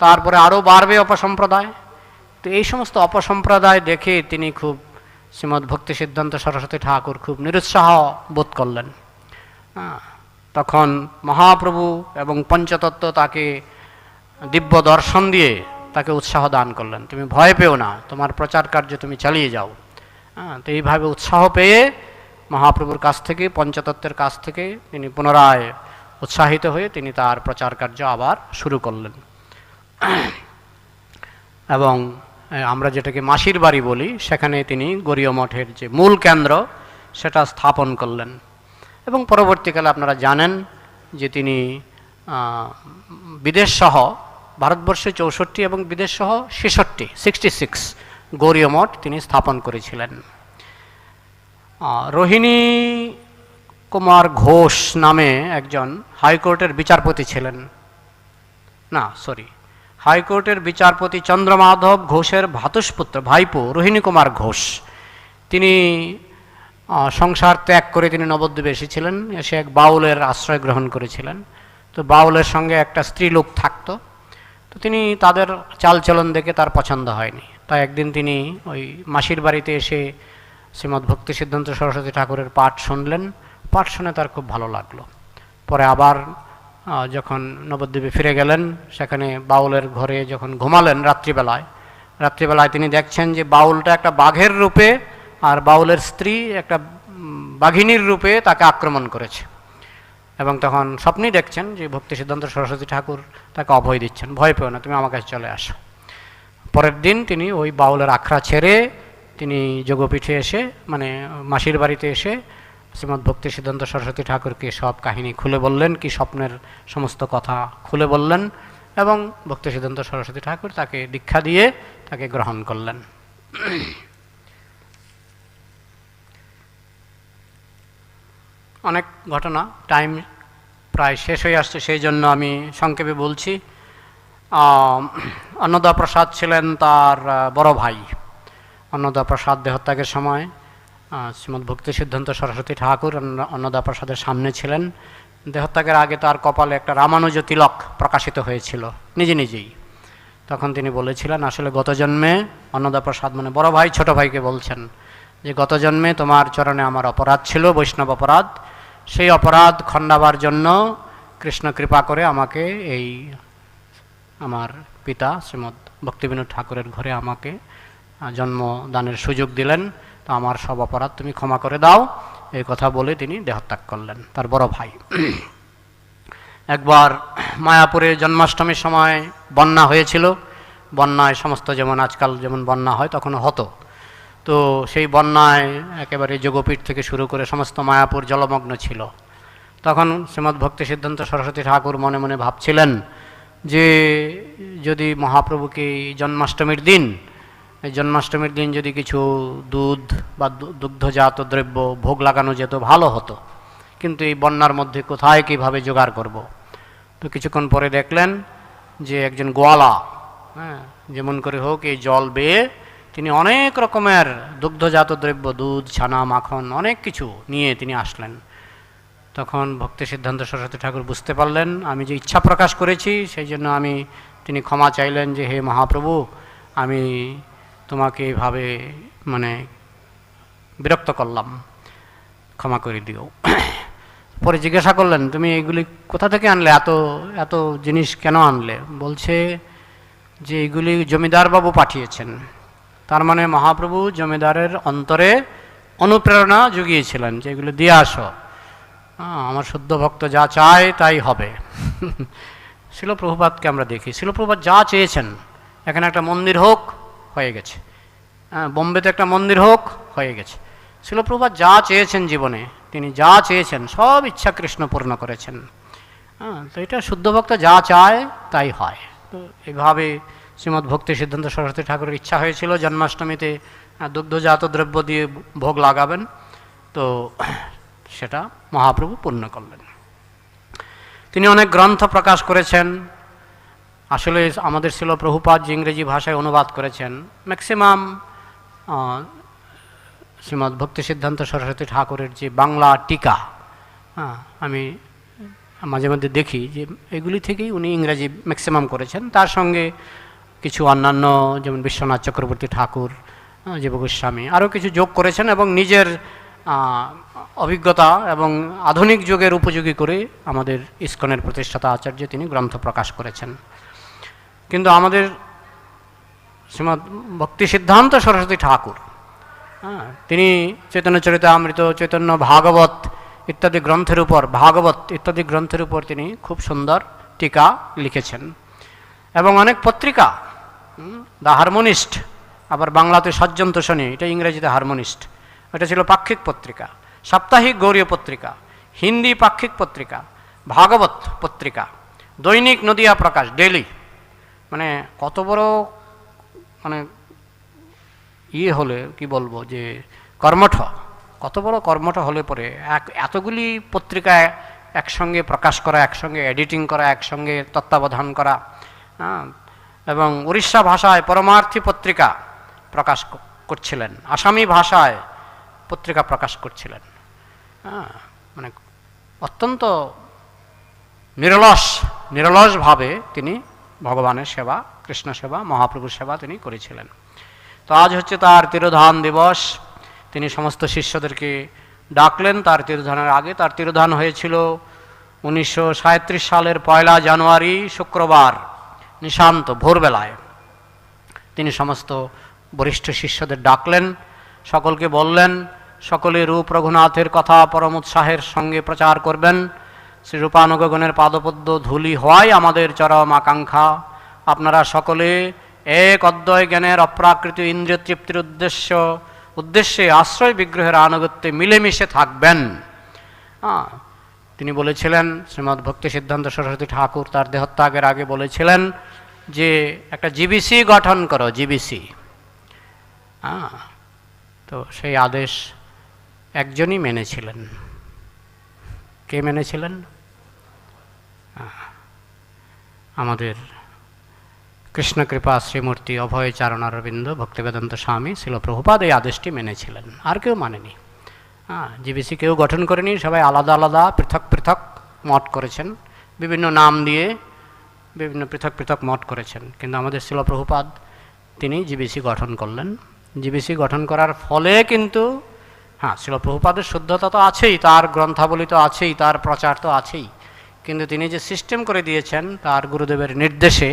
Speaker 1: তারপরে আরও বাড়বে অপসম্প্রদায়। তো এই সমস্ত অপসম্প্রদায় দেখে তিনি খুব, শ্রীমদ্ ভক্তি সিদ্ধান্ত সরস্বতী ঠাকুর খুব নিরুৎসাহ বোধ করলেন। তখন মহাপ্রভু এবং পঞ্চতত্ত্ব তাকে দিব্য দর্শন দিয়ে তাকে উৎসাহ দান করলেন, তুমি ভয় পেও না, তোমার প্রচার কার্য তুমি চালিয়ে যাও। তো এইভাবে উৎসাহ পেয়ে মহাপ্রভুর কাছ থেকে, পঞ্চতত্ত্বের কাছ থেকে তিনি পুনরায় উৎসাহিত হয়ে তিনি তার প্রচার কার্য আবার শুরু করলেন। এবং আমরা যেটাকে মাসির বাড়ি বলি, সেখানে তিনি গৌড়ীয় মঠের যে মূল কেন্দ্র সেটা স্থাপন করলেন। এবং পরবর্তীকালে আপনারা জানেন যে তিনি বিদেশসহ ভারতবর্ষে 64 এবং বিদেশসহ 66 গৌড়ীয় মঠ তিনি স্থাপন করেছিলেন। রোহিণী কুমার ঘোষ নামে একজন হাইকোর্টের বিচারপতি ছিলেন, হাইকোর্টের বিচারপতি চন্দ্রমাধব ঘোষের ভ্রাতুষ্পুত্র ভাইপো রোহিণী কুমার ঘোষ। তিনি সংসার ত্যাগ করে তিনি নবদ্বীপে এসেছিলেন, এসে এক বাউলের আশ্রয় গ্রহণ করেছিলেন। তো বাউলের সঙ্গে একটা স্ত্রী লোক থাকতো, তো তিনি তাদের চালচলন দেখে তার পছন্দ হয়নি। তাই একদিন তিনি ওই মাসির বাড়িতে এসে শ্রীমদ্ ভক্তি সিদ্ধান্ত সরস্বতী ঠাকুরের পাঠ শুনলেন। পাঠ শুনে তার খুব ভালো লাগলো। পরে আবার যখন নবদ্বীপে ফিরে গেলেন, সেখানে বাউলের ঘরে যখন ঘুমালেন রাত্রিবেলায় তিনি দেখছেন যে বাউলটা একটা বাঘের রূপে আর বাউলের স্ত্রী একটা বাঘিনীর রূপে তাকে আক্রমণ করেছে। এবং তখন স্বপ্নেই দেখছেন যে ভক্তি সিদ্ধান্ত সরস্বতী ঠাকুর তাকে অভয় দিচ্ছেন, ভয় পেও না, তুমি আমার কাছে চলে আসো। পরের দিন তিনি ওই বাউলের আখড়া ছেড়ে তিনি যোগপীঠে এসে, মানে মাসির বাড়িতে এসে শ্রীমদ্ ভক্তি সিদ্ধান্ত সরস্বতী ঠাকুরকে সব কাহিনী খুলে বললেন, কি স্বপ্নের সমস্ত কথা খুলে বললেন। এবং ভক্তি সিদ্ধান্ত সরস্বতী ঠাকুর তাকে দীক্ষা দিয়ে তাকে গ্রহণ করলেন। অনেক ঘটনা, টাইম প্রায় শেষ হয়ে আসছে, সেই জন্য আমি সংক্ষেপে বলছি। অন্নদা প্রসাদ ছিলেন তার বড় ভাই। অন্নদা প্রসাদ দেহত্যাগের সময় শ্রীমদ্ ভক্তি সিদ্ধান্ত সরস্বতী ঠাকুর অন্নদা প্রসাদের সামনে ছিলেন। দেহত্যাগের আগে তার কপালে একটা রামানুজ তিলক প্রকাশিত হয়েছিল নিজেই। তখন তিনি বলেছিলেন, আসলে গত জন্মে অন্নদা প্রসাদ, মানে বড় ভাই ছোট ভাইকে বলছেন যে গত জন্মে তোমার চরণে আমার অপরাধ ছিল, বৈষ্ণব অপরাধ। সেই অপরাধ খণ্ডাবার জন্য কৃষ্ণ কৃপা করে আমাকে এই আমার পিতা শ্রীমদ্ ভক্তিবিনোদ ঠাকুরের ঘরে আমাকে জন্মদানের সুযোগ দিলেন, তো আমার সব অপরাধ তুমি ক্ষমা করে দাও, এই কথা বলে তিনি দেহত্যাগ করলেন, তার বড় ভাই। একবার মায়াপুরে জন্মাষ্টমীর সময় বন্যা হয়েছিল। বন্যায় সমস্ত, যেমন আজকাল যেমন বন্যা হয় তখনও হতো, তো সেই বন্যায় একেবারে যোগপীঠ থেকে শুরু করে সমস্ত মায়াপুর জলমগ্ন ছিল। তখন শ্রীমদ্ ভক্তি সিদ্ধান্ত সরস্বতী ঠাকুর মনে মনে ভাবছিলেন যে যদি মহাপ্রভুকে জন্মাষ্টমীর দিন যদি কিছু দুধ বা দুগ্ধজাত দ্রব্য ভোগ লাগানো যেত ভালো হতো, কিন্তু এই বন্যার মধ্যে কোথায় কীভাবে জোগাড় করব। তো কিছুক্ষণ পরে দেখলেন যে একজন গোয়ালা, যেমন করে হোক এই জল বেয়ে তিনি অনেক রকমের দুগ্ধজাত দ্রব্য, দুধ, ছানা, মাখন, অনেক কিছু নিয়ে তিনি আসলেন। তখন ভক্তি সিদ্ধান্ত সরস্বতী ঠাকুর বুঝতে পারলেন আমি যে ইচ্ছা প্রকাশ করেছি, সেই জন্য তিনি ক্ষমা চাইলেন যে হে মহাপ্রভু, আমি তোমাকে এইভাবে মানে বিরক্ত করলাম, ক্ষমা করে দিও। পরে জিজ্ঞাসা করলেন, তুমি এগুলি কোথা থেকে আনলে, এত জিনিস কেন আনলে? বলছে যে এগুলি জমিদারবাবু পাঠিয়েছেন। তার মানে মহাপ্রভু জমিদারের অন্তরে অনুপ্রেরণা জুগিয়েছিলেন যে এগুলো দিয়ে আসো, আমার শুদ্ধ ভক্ত যা চায় তাই হবে। শিল প্রভুপাদকে আমরা দেখি, শিল প্রভুপাদ যা চেয়েছেন, এখানে একটা মন্দির হোক, হয়ে গেছে। বোম্বেতে একটা মন্দির হোক, হয়ে গেছে। শিল প্রভুপাদ যা চেয়েছেন জীবনে, তিনি যা চেয়েছেন সব ইচ্ছা কৃষ্ণ পূর্ণ করেছেন। তো এটা শুদ্ধ ভক্ত যা চায় তাই হয়। তো এইভাবে শ্রীমদ্ ভক্তি সিদ্ধান্ত সরস্বতী ঠাকুরের ইচ্ছা হয়েছিল জন্মাষ্টমীতে দুগ্ধজাত দ্রব্য দিয়ে ভোগ লাগাবেন। তো সেটা মহাপ্রভু পূর্ণ করলেন। তিনি অনেক গ্রন্থ প্রকাশ করেছেন। আসলে আমাদের শিল প্রভুপাদ যে ইংরেজি ভাষায় অনুবাদ করেছেন, ম্যাক্সিমাম শ্রীমদ্ ভক্তি সিদ্ধান্ত সরস্বতী ঠাকুরের যে বাংলা টিকা, আমি মাঝে মধ্যে দেখি যে এগুলি থেকেই উনি ইংরেজি ম্যাক্সিমাম করেছেন। তার সঙ্গে কিছু অন্যান্য যেমন বিশ্বনাথ চক্রবর্তী ঠাকুর, জীব গোস্বামী আরও কিছু যোগ করেছেন এবং নিজের অভিজ্ঞতা এবং আধুনিক যুগের উপযোগী করে আমাদের ইস্কনের প্রতিষ্ঠাতা আচার্য তিনি গ্রন্থ প্রকাশ করেছেন। কিন্তু আমাদের শ্রীমদ্ ভক্তি সিদ্ধান্ত সরস্বতী ঠাকুর, তিনি চৈতন্য চরিতামৃত, চৈতন্য ভাগবত ইত্যাদি গ্রন্থের উপর তিনি খুব সুন্দর টিকা লিখেছেন এবং অনেক পত্রিকা, দ্য হারমোনিস্ট, আবার বাংলাতে সজ্জন তোষণী, এটা ইংরেজিতে হারমোনিস্ট, এটা ছিল পাক্ষিক পত্রিকা, সাপ্তাহিক গৌরীয় পত্রিকা, হিন্দি পাক্ষিক পত্রিকা, ভাগবত পত্রিকা, দৈনিক নদিয়া প্রকাশ, ডেলি, মানে কত বড় মানে হলে কি বলবো যে কর্মঠ, কত বড় কর্মঠ হলে পরে এতগুলি পত্রিকা একসঙ্গে প্রকাশ করা, একসঙ্গে এডিটিং করা, একসঙ্গে তত্ত্বাবধান করা, এবং উড়িষ্যা ভাষায় পরমার্থী পত্রিকা প্রকাশ করছিলেন, আসামি ভাষায় পত্রিকা প্রকাশ করছিলেন। মানে অত্যন্ত নিরলসভাবে তিনি ভগবানের সেবা, কৃষ্ণ সেবা, মহাপ্রভুর সেবা তিনি করেছিলেন। তো আজ হচ্ছে তার তিরোধান দিবস। তিনি সমস্ত শিষ্যদেরকে ডাকলেন তার তিরোধানের আগে। তার তিরোধান হয়েছিল 1937 সালের 1 জানুয়ারি শুক্রবার নিশান্ত ভোরবেলায়। তিনি সমস্ত বরিষ্ঠ শিষ্যদের ডাকলেন, সকলকে বললেন সকলে রূপ রঘুনাথের কথা পরম উৎসাহের সঙ্গে প্রচার করবেন। শ্রী রূপানুগগণের পাদপদ্ম ধূলি হওয়াই আমাদের চরম আকাঙ্ক্ষা। আপনারা সকলে এক অদ্বয় জ্ঞানের অপ্রাকৃত ইন্দ্রিয় তৃপ্তির উদ্দেশ্যে আশ্রয় বিগ্রহের আনুগত্যে মিলেমিশে থাকবেন। তিনি বলেছিলেন, শ্রীমদ্ ভক্তি সিদ্ধান্ত সরস্বতী ঠাকুর তার দেহত্যাগের আগে বলেছিলেন যে একটা জিবিসি গঠন করো, জিবিসি। তো সেই আদেশ একজনই মেনেছিলেন। কে মেনেছিলেন? আমাদের কৃষ্ণকৃপা শ্রীমূর্তি অভয়চারণ অরবিন্দ ভক্তিবেদান্ত স্বামী শিল প্রভুপাদ এই আদেশটি মেনেছিলেন, আর কেউ মানেনি। জিবিসি কেউ গঠন করেনি, সবাই আলাদা আলাদা পৃথক পৃথক মঠ করেছেন, বিভিন্ন নাম দিয়ে বিভিন্ন পৃথক পৃথক মঠ করেছেন। কিন্তু আমাদের শিল প্রভুপাদ তিনি জিবিসি গঠন করলেন। জিবিসি গঠন করার ফলে কিন্তু শিল প্রভুপাদের শুদ্ধতা তো আছেই, তার গ্রন্থাবলী তো আছেই, তার প্রচার তো আছেই, কিন্তু তিনি যে সিস্টেম করে দিয়েছেন তার গুরুদেবের নির্দেশে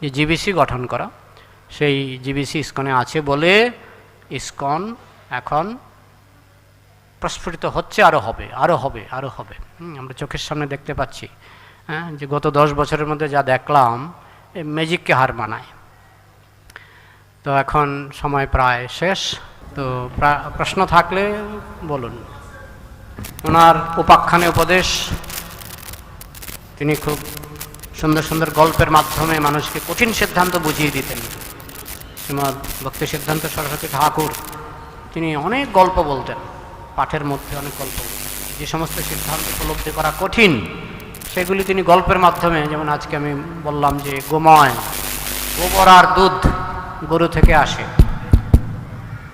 Speaker 1: যে জিবিসি গঠন করা, সেই জিবিসি ইস্কনে আছে বলে ইস্কন এখন প্রস্ফুটিত হচ্ছে, আরও হবে, আরও হবে, আরও হবে। আমরা চোখের সামনে দেখতে পাচ্ছি যে গত 10 বছরের মধ্যে যা দেখলাম এই ম্যাজিককে হার মানায়। তো এখন সময় প্রায় শেষ, তো প্রশ্ন থাকলে বলুন। ওনার উপাখ্যানে উপদেশ, তিনি খুব সুন্দর সুন্দর গল্পের মাধ্যমে মানুষকে কঠিন সিদ্ধান্ত বুঝিয়ে দিতেন। শ্রীমদ্ ভক্তি সিদ্ধান্ত সরস্বতী ঠাকুর তিনি অনেক গল্প বলতেন, পাঠের মধ্যে অনেক গল্প বলতেন। যে সমস্ত সিদ্ধান্ত উপলব্ধি করা কঠিন সেগুলি তিনি গল্পের মাধ্যমে, যেমন আজকে আমি বললাম যে গোময়, গোবর আর দুধ গরু থেকে আসে,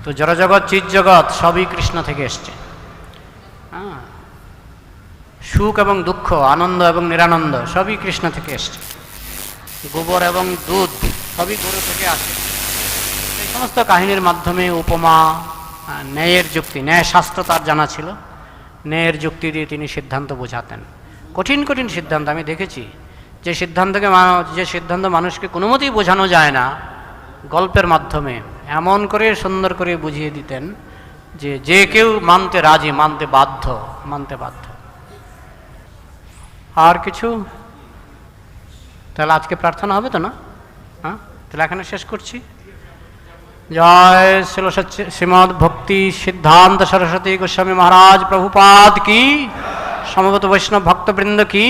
Speaker 1: তো জড়জগৎ চিৎজগৎ সবই কৃষ্ণ থেকে এসছে। সুখ এবং দুঃখ, আনন্দ এবং নিরানন্দ সবই কৃষ্ণ থেকে এসছে। গোবর এবং দুধ সবই গরু থেকে আসে। এই সমস্ত কাহিনীর মাধ্যমে উপমা, ন্যায়ের যুক্তি, ন্যায় শাস্ত্র তার জানা ছিল, ন্যায়ের যুক্তি দিয়ে তিনি সিদ্ধান্ত বোঝাতেন। কঠিন কঠিন সিদ্ধান্ত আমি দেখেছি, যে সিদ্ধান্ত মানুষকে কোনো মতেই বোঝানো যায় না, গল্পের মাধ্যমে এমন করে সুন্দর করে বুঝিয়ে দিতেন যে যে কেউ মানতে রাজি, মানতে বাধ্য। আর কিছু? তাহলে আজকে প্রার্থনা হবে তো না? তাহলে এখানে শেষ করছি। জয় শ্রীমদ্ ভক্তি সিদ্ধান্ত সরস্বতী গোস্বামী মহারাজ প্রভুপাদ কি, সমবেত বৈষ্ণব ভক্তবৃন্দ কি।